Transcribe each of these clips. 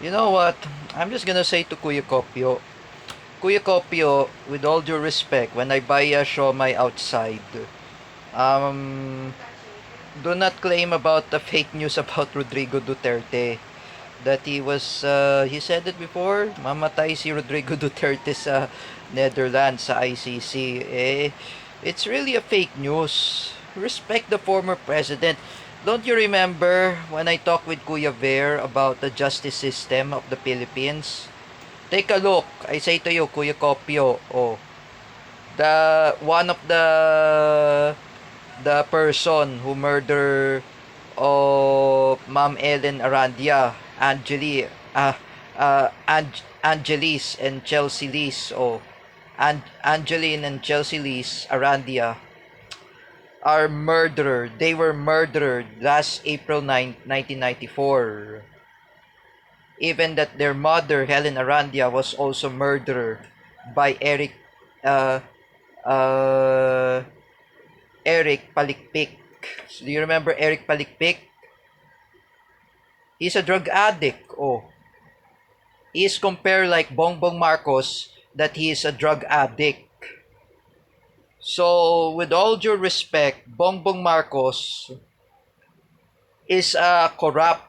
You know what? I'm just gonna say to Kuya Kopyo. Kuya Kopyo, with all due respect, when I buy a siomai outside, um, do not claim about the fake news about Rodrigo Duterte. That he said it before, mamatay si Rodrigo Duterte sa Netherlands, sa ICC. It's really a fake news. Respect the former president. Don't you remember when I talked with Kuya Ver about the justice system of the Philippines? Take a look. I say to you, Kuya Kopio, the one of the person who murdered Ma'am Ellen Arandia, Angelis and Chelsea Lees, Angeline and Chelsea Lees Arandia are murdered. They were murdered last April 1994. Even that their mother, Helen Arandia, was also murdered by uh, uh, Eric Palikpik. So, do you remember Eric Palikpik? He's a drug addict. He is compared like Bongbong Marcos that he is a drug addict. So, with all due respect, Bongbong Marcos is a corrupt.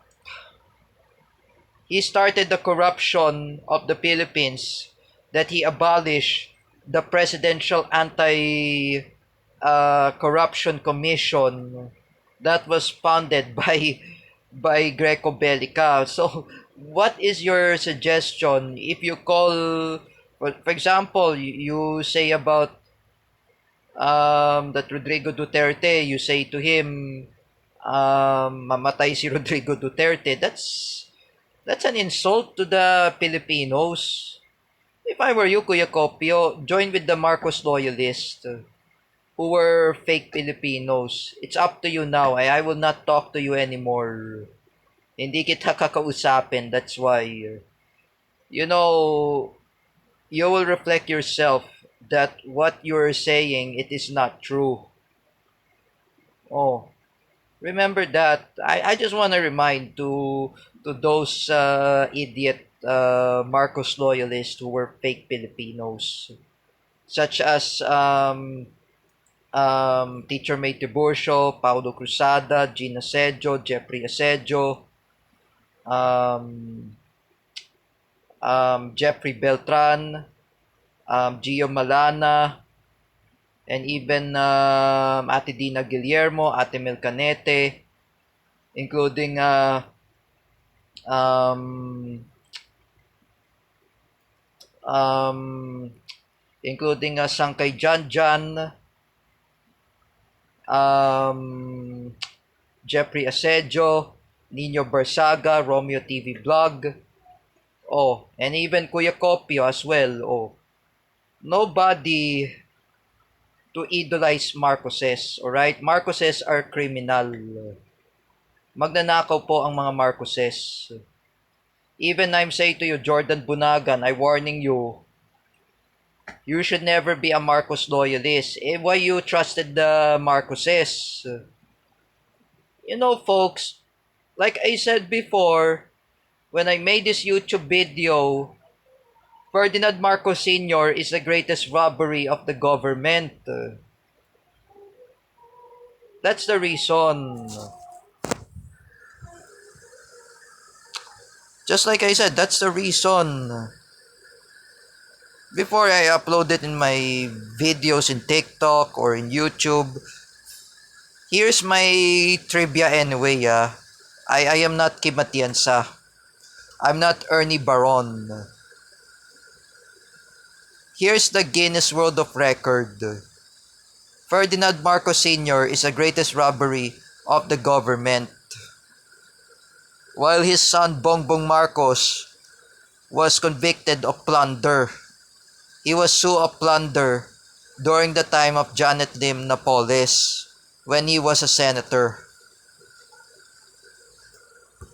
He started the corruption of the Philippines that he abolished the Presidential Anti-Corruption Commission that was founded by Greco Bellica. So, what is your suggestion if you call, for example, you say about that Rodrigo Duterte, you say to him, mamatay si Rodrigo Duterte. That's an insult to the Filipinos. If I were you, Kuya Kopio, join with the Marcos loyalists who were fake Filipinos. It's up to you now. I will not talk to you anymore. Hindi kita kakausapin. That's why, you know, you will reflect yourself that what you're saying, it is not true. Oh, remember that. I just want to remind to those idiot Marcos loyalists who were fake Filipinos, such as Teacher May Tiburcio, Paulo Cruzada, Gina Sejo, Jeffrey Asejo, um, Jeffrey Beltran, Gio Malana, and even Ate Dina Guillermo, Ate Mel Canete, including um, um, Sangkay Janjan, Jeffrey Asejo, Nino Barsaga, Romeo TV Vlog, and even Kuya Kopio as well. Nobody to idolize Marcoses, alright? Marcoses are criminal. Magnanakaw po ang mga Marcoses. Even I'm saying to you, Jordan Bunagan, I warning you, you should never be a Marcos loyalist. Why you trusted the Marcoses? You know, folks, like I said before, when I made this YouTube video, Ferdinand Marcos Sr. is the greatest robbery of the government. That's the reason. Just like I said, that's the reason. Before I upload it in my videos in TikTok or in YouTube, here's my trivia anyway. I am not Kim Atienza. I'm not Ernie Baron. Here's the Guinness World of Record. Ferdinand Marcos Sr. is the greatest robbery of the government, while his son Bongbong Marcos was convicted of plunder. He was sued of plunder during the time of Janet Lim Napoles when he was a senator.